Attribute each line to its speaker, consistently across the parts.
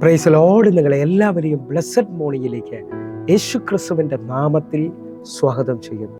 Speaker 1: Praise Lord. നിങ്ങളെ എല്ലാവരെയും blessed മോർണിംഗിലേക്ക് യേശു ക്രിസ്തുവിൻ്റെ നാമത്തിൽ സ്വാഗതം ചെയ്യുന്നു.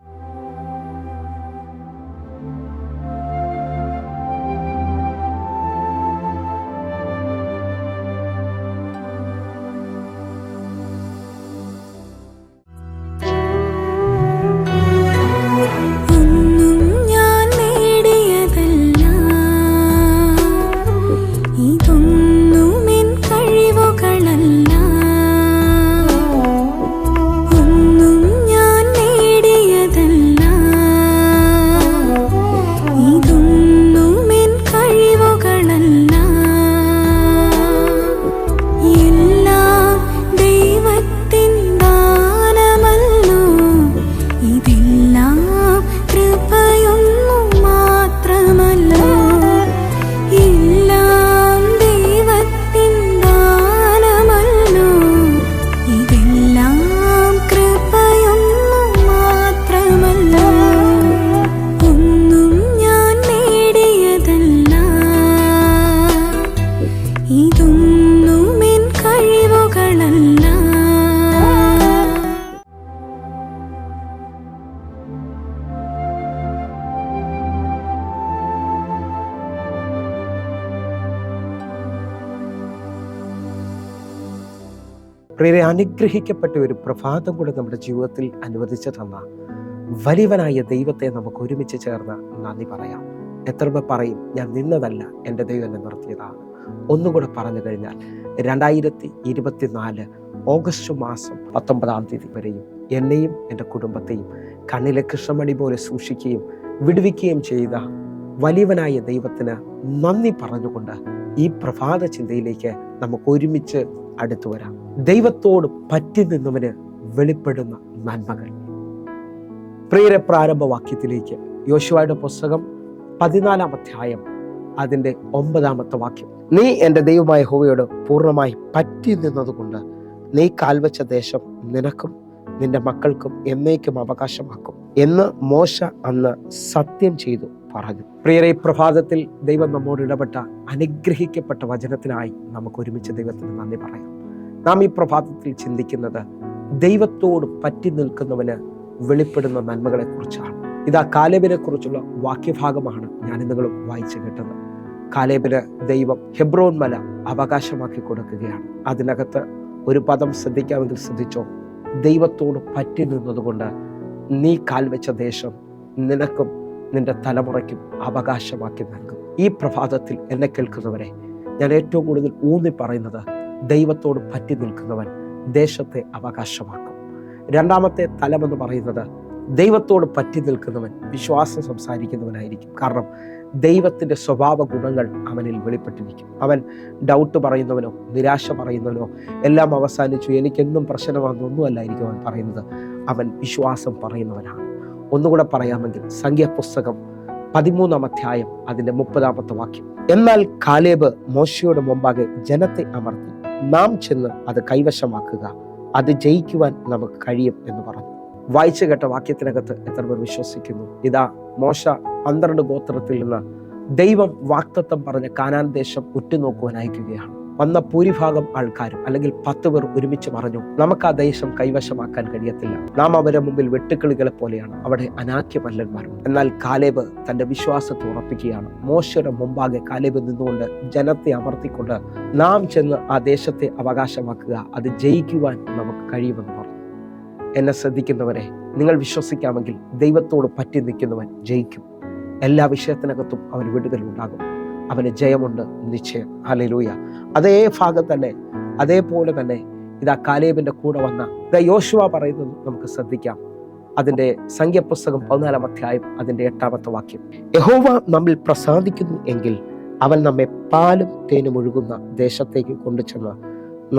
Speaker 1: പ്രിയരെ, അനുഗ്രഹിക്കപ്പെട്ട ഒരു പ്രഭാതം കൂടെ നമ്മുടെ ജീവിതത്തിൽ അനുവദിച്ചു തന്ന വലിയവനായ ദൈവത്തെ നമുക്ക് ഒരുമിച്ച് ചേർന്ന് നന്ദി പറയാം. എത്ര പേർ പറയും, ഞാൻ നിന്നതല്ല, എൻ്റെ ദൈവം എന്നെ നിർത്തിയതാണ്. ഒന്നുകൂടെ പറഞ്ഞു കഴിഞ്ഞാൽ 2024 ഓഗസ്റ്റ് മാസം 19 വരെയും എന്നെയും എൻ്റെ കുടുംബത്തെയും കണ്ണിലെ കൃഷ്ണമണി പോലെ സൂക്ഷിക്കുകയും വിടുവിക്കുകയും ചെയ്ത വലിയവനായ ദൈവത്തിന് നന്ദി പറഞ്ഞുകൊണ്ട് ഈ പ്രഭാത ചിന്തയിലേക്ക് നമുക്ക് ഒരുമിച്ച് അടുത്തു വരാം. ദൈവത്തോട് പറ്റി നിന്നവന് വെളിപ്പെടുന്ന നന്മകൾ. പ്രിയരെ, പ്രാരംഭവാക്യത്തിലേക്ക് യോശുവയുടെ പുസ്തകം 14 അധ്യായം അതിൻ്റെ 9 വാക്യം. നീ എൻ്റെ ദൈവമായ യഹോവയോട് പൂർണ്ണമായി പറ്റി നിന്നതുകൊണ്ട് നീ കാൽവച്ച ദേശം നിനക്കും നിന്റെ മക്കൾക്കും എന്നേക്കും അവകാശമാക്കും എന്ന് മോശ അന്ന് സത്യം ചെയ്തു പറഞ്ഞു. പ്രിയരെ, പ്രഭാതത്തിൽ ദൈവം നമ്മോട് ഇടപെട്ട അനുഗ്രഹിക്കപ്പെട്ട വചനത്തിനായി നമുക്ക് ഒരുമിച്ച് ദൈവത്തിന് നന്ദി പറയാം. നാം ഈ പ്രഭാതത്തിൽ ചിന്തിക്കുന്നത് ദൈവത്തോട് പറ്റി നിൽക്കുന്നവന് വെളിപ്പെടുന്ന നന്മകളെ കുറിച്ചാണ്. ഇതാ കാലേബിനെ കുറിച്ചുള്ള വാക്യഭാഗമാണ് ഞാൻ നിങ്ങളും വായിച്ചു കേട്ടത്. കാലേബിന് ദൈവം ഹെബ്രോൻ മല അവകാശമാക്കി കൊടുക്കുകയാണ്. അതിനകത്ത് ഒരു പദം ശ്രദ്ധിക്കാമെങ്കിൽ ശ്രദ്ധിച്ചോ. ദൈവത്തോട് പറ്റി നിന്നതുകൊണ്ട് നീ കാൽവെച്ച ദേശം നിനക്കും നിന്റെ തലമുറയ്ക്കും അവകാശമാക്കി നൽകും. ഈ പ്രഭാതത്തിൽ എന്നെ കേൾക്കുന്നവരെ ഞാൻ ഏറ്റവും കൂടുതൽ ഊന്നി പറയുന്നത്, ദൈവത്തോട് പറ്റി നിൽക്കുന്നവൻ ദേശത്തെ അവകാശമാക്കും. രണ്ടാമത്തെ തലമെന്ന് പറയുന്നത്, ദൈവത്തോട് പറ്റി നിൽക്കുന്നവൻ വിശ്വാസം സംസാരിക്കുന്നവനായിരിക്കും. കാരണം ദൈവത്തിൻ്റെ സ്വഭാവ ഗുണങ്ങൾ അവനിൽ വെളിപ്പെട്ടിരിക്കും. അവൻ ഡൗട്ട് പറയുന്നവനോ നിരാശ പറയുന്നവനോ എല്ലാം അവസാനിച്ചു, എനിക്കെന്നും പ്രശ്നമാണെന്നൊന്നും അല്ലായിരിക്കും അവൻ പറയുന്നത്. അവൻ വിശ്വാസം പറയുന്നവനാണ്. ഒന്നുകൂടെ പറയാമെങ്കിൽ സംഖ്യാപുസ്തകം 13 അധ്യായം അതിൻ്റെ 30 വാക്യം. എന്നാൽ കാലേബ് മോശയുടെ മുമ്പാകെ ജനത്തെ അമർത്തി, നാം ചെന്ന് അത് കൈവശമാക്കുക, അത് ജയിക്കുവാൻ നമുക്ക് കഴിയും എന്ന് പറഞ്ഞു. വായിച്ചു കേട്ട വാക്യത്തിനകത്ത് എത്ര പേർ വിശ്വസിക്കുന്നു? ഇതാ മോശ 12 ഗോത്രത്തിൽ നിന്ന് ദൈവം വാഗ്ദത്തം പറഞ്ഞ കാനാൻ ദേശം ഉറ്റുനോക്കുവാൻ അയക്കുകയാണ്. വന്ന ഭൂരിഭാഗം ആൾക്കാരും അല്ലെങ്കിൽ 10 പേർ ഒരുമിച്ച് പറഞ്ഞു, നമുക്ക് ആ ദേശം കൈവശമാക്കാൻ കഴിയത്തില്ല, നാം അവരുടെ മുമ്പിൽ വെട്ടുക്കിളികളെ പോലെയാണ്, അവിടെ അനാക്യമല്ലന്മാരുണ്ട്. എന്നാൽ കാലേബ് തന്റെ വിശ്വാസത്തെ ഉറപ്പിക്കുകയാണ്. മോശയുടെ മുമ്പാകെ കാലേബ് നിന്നുകൊണ്ട് ജനത്തെ അമർത്തിക്കൊണ്ട്, നാം ചെന്ന് ആ ദേശത്തെ അവകാശമാക്കുക, അത് ജയിക്കുവാൻ നമുക്ക് കഴിയുമെന്ന് പറഞ്ഞു. എന്നെ ശ്രദ്ധിക്കുന്നവരെ, നിങ്ങൾ വിശ്വസിക്കാമെങ്കിൽ ദൈവത്തോട് പറ്റി നിൽക്കുന്നവൻ ജയിക്കും. എല്ലാ വിഷയത്തിനകത്തും അവന് വിടുതലുണ്ടാകും, അവന് ജയമുണ്ട് നിശ്ചയം. ഹല്ലേലൂയ. അതേ ഭാഗം തന്നെ, അതേപോലെ തന്നെ ഇതാ കാലേബിന്റെ കൂടെ വന്ന ഇതാ യോശുവ പറയുന്നത് നമുക്ക് ശ്രദ്ധിക്കാം. അതിന്റെ സംഖ്യാപുസ്തകം 14 അധ്യായം അതിന്റെ 8 വാക്യം. യഹോവ നമ്മിൽ പ്രസാദിക്കുന്നു എങ്കിൽ അവൻ നമ്മെ പാലും തേനും ഒഴുകുന്ന ദേശത്തേക്ക് കൊണ്ടുചെന്ന്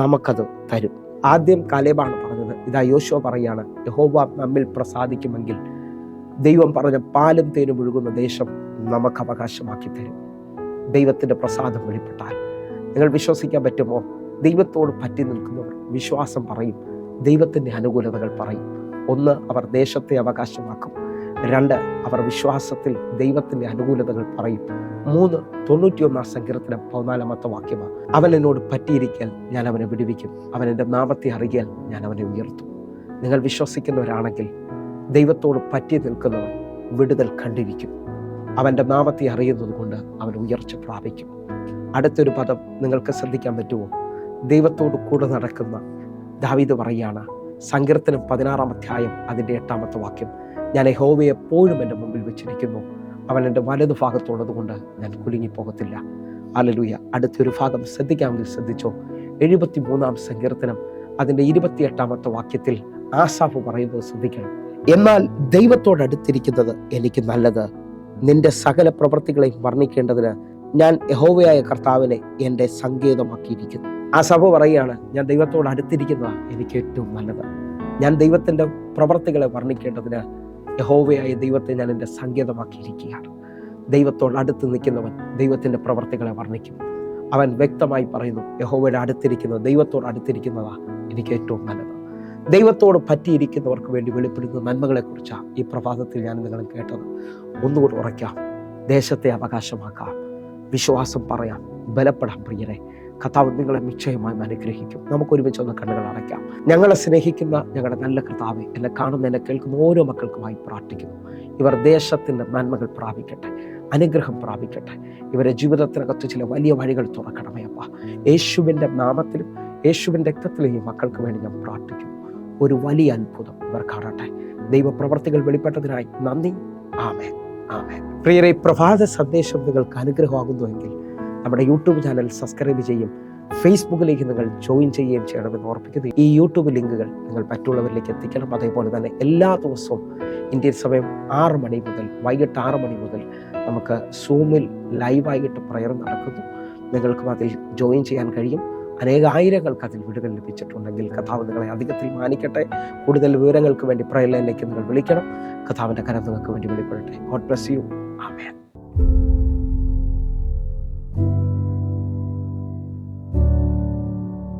Speaker 1: നമുക്കത് തരും. ആദ്യം കാലേബാണ് പറഞ്ഞത്. ഇതാ യോശുവ പറയാണ്, യഹോവ നമ്മിൽ പ്രസാദിക്കുമെങ്കിൽ ദൈവം പറഞ്ഞ പാലും തേനും ഒഴുകുന്ന ദേശം നമുക്ക് അവകാശമാക്കി തരും. ദൈവത്തിന്റെ പ്രസാദം വെളിപ്പെട്ടാൽ നിങ്ങൾ വിശ്വസിക്കാൻ പറ്റുമോ? ദൈവത്തോട് പറ്റി നിൽക്കുന്നവർ വിശ്വാസം പറയും, ദൈവത്തിന്റെ അനുകൂലതകൾ പറയും. ഒന്ന്, അവർ ദേശത്തെ അവകാശമാക്കും. 2, അവർ വിശ്വാസത്തിൽ ദൈവത്തിൻ്റെ അനുകൂലതകൾ പറയും. 3, 91 സങ്കീർത്തനം 14 വാക്യമാണ്. അവൻ എന്നോട് പറ്റിയിരിക്കൽ ഞാൻ അവനെ വിടുവിക്കും, അവൻ എൻ്റെ നാമത്തെ അറിയാൽ ഞാൻ അവനെ ഉയർത്തും. നിങ്ങൾ വിശ്വസിക്കുന്നവരാണെങ്കിൽ ദൈവത്തോട് പറ്റി നിൽക്കുന്നവൻ വിടുതൽ കണ്ടിരിക്കും. അവൻ്റെ നാമത്തെ അറിയുന്നത് കൊണ്ട് അവൻ ഉയർച്ച പ്രാപിക്കും. അടുത്തൊരു പദം നിങ്ങൾക്ക് ശ്രദ്ധിക്കാൻ പറ്റുമോ? ദൈവത്തോട് കൂടെ നടക്കുന്ന ദാവീദ് പറയുകയാണ്, സങ്കീർത്തനം 16 അധ്യായം അതിൻ്റെ 8 വാക്യം, ഞാൻ യഹോവയെ എപ്പോഴും എൻ്റെ മുമ്പിൽ വെച്ചിരിക്കുന്നു, അവൻ എൻ്റെ വലതു ഭാഗത്തുള്ളത് കൊണ്ട് ഞാൻ കുലുങ്ങിപ്പോകത്തില്ല. ഹല്ലേലൂയ. അടുത്തൊരു ഭാഗം ശ്രദ്ധിക്കാമെങ്കിൽ ശ്രദ്ധിച്ചോ. 73 സങ്കീർത്തനം അതിൻ്റെ 28 വാക്യത്തിൽ ആസാഫ് പറയുന്നത് ശ്രദ്ധിക്കണം. എന്നാൽ ദൈവത്തോടടുത്തിരിക്കുന്നത് എനിക്ക് നല്ലത്, നിന്റെ സകല പ്രവൃത്തികളെയും വർണ്ണിക്കേണ്ടതിന് ഞാൻ യഹോവയായ കർത്താവിനെ എൻ്റെ സങ്കേതമാക്കിയിരിക്കുന്നു. ആസാഫ് പറയുകയാണ്, ഞാൻ ദൈവത്തോട് അടുത്തിരിക്കുന്നതാണ് എനിക്ക് ഏറ്റവും നല്ലത്. ഞാൻ ദൈവത്തിൻ്റെ പ്രവൃത്തികളെ വർണ്ണിക്കേണ്ടതിന് യഹോവയായ ദൈവത്തെ ഞാൻ എൻ്റെ സങ്കേതമാക്കിയിരിക്കുകയാണ്. ദൈവത്തോട് അടുത്ത് നിൽക്കുന്നവൻ ദൈവത്തിൻ്റെ പ്രവൃത്തികളെ വർണ്ണിക്കും. അവൻ വ്യക്തമായി പറയുന്നു, യഹോവയുടെ അടുത്തിരിക്കുന്നത്, ദൈവത്തോട് അടുത്തിരിക്കുന്നതാണ് എനിക്ക് ഏറ്റവും നല്ലത്. ദൈവത്തോട് പറ്റിയിരിക്കുന്നവർക്ക് വേണ്ടി വെളിപ്പെടുന്ന നന്മകളെക്കുറിച്ചാണ് ഈ പ്രഭാതത്തിൽ ഞാൻ നിങ്ങൾ കേട്ടത്. ഒന്നുകൂടി ഉറയ്ക്കാം, ദേശത്തെ അവകാശമാക്കാം, വിശ്വാസം പറയാം, ബലപ്പെടാം. പ്രിയരെ, കർത്താവ് നിങ്ങളെ നിശ്ചയമായും അനുഗ്രഹിക്കും. നമുക്കൊരുമിച്ച് ഒന്ന് കണ്ണുകൾ അടയ്ക്കാം. ഞങ്ങളെ സ്നേഹിക്കുന്ന ഞങ്ങളുടെ നല്ല കർത്താവേ, എന്നെ കാണുന്ന എന്നെ കേൾക്കുന്ന ഓരോ മക്കൾക്കുമായി പ്രാർത്ഥിക്കുന്നു. ഇവർ ദേശത്തിൻ്റെ നന്മകൾ പ്രാപിക്കട്ടെ, അനുഗ്രഹം പ്രാപിക്കട്ടെ. ഇവരെ ജീവിതത്തിനകത്ത് ചില വലിയ വഴികൾ തുറക്കണമേ അപ്പ. യേശുവിൻ്റെ നാമത്തിലും യേശുവിൻ്റെ രക്തത്തിലും ഈ മക്കൾക്ക് വേണ്ടി ഞാൻ പ്രാർത്ഥിക്കുന്നു. ഒരു വലിയ അത്ഭുതം ഇവർ കാണട്ടെ. ദൈവപ്രവർത്തികൾ വെളിപ്പെട്ടതിനായി നന്ദി. ആമേൻ, ആമേൻ. പ്രിയരെ, പ്രഭാത സന്ദേശം നിങ്ങൾക്ക് അനുഗ്രഹമാകുന്നുവെങ്കിൽ നമ്മുടെ യൂട്യൂബ് ചാനൽ സബ്സ്ക്രൈബ് ചെയ്യും, ഫേസ്ബുക്കിലേക്ക് നിങ്ങൾ ജോയിൻ ചെയ്യുകയും ചെയ്യണമെന്ന് ഓർപ്പിക്കുന്നു. ഈ യൂട്യൂബ് ലിങ്കുകൾ നിങ്ങൾ മറ്റുള്ളവരിലേക്ക് എത്തിക്കണം. അതേപോലെ തന്നെ എല്ലാ ദിവസവും ഇന്ത്യൻ സമയം 6 മണി മുതൽ വൈകിട്ട് 6 മണി മുതൽ നമുക്ക് സൂമിൽ ലൈവായിട്ട് പ്രയർ നടക്കുന്നു. നിങ്ങൾക്കും അതിൽ ജോയിൻ ചെയ്യാൻ കഴിയും. അനേകായിരങ്ങൾക്ക് അതിൽ വിടുതൽ ലഭിച്ചിട്ടുണ്ടെങ്കിൽ കർത്താവ് നിങ്ങളെ അധികത്തിൽ മാനിക്കട്ടെ. കൂടുതൽ വിവരങ്ങൾക്ക് വേണ്ടി പ്രയർ ലൈനിലേക്ക് നിങ്ങൾ വിളിക്കണം. കർത്താവിൻ്റെ കരം നിങ്ങൾക്ക് വേണ്ടി വെളിപ്പെടട്ടെ. God bless you. ആമേൻ.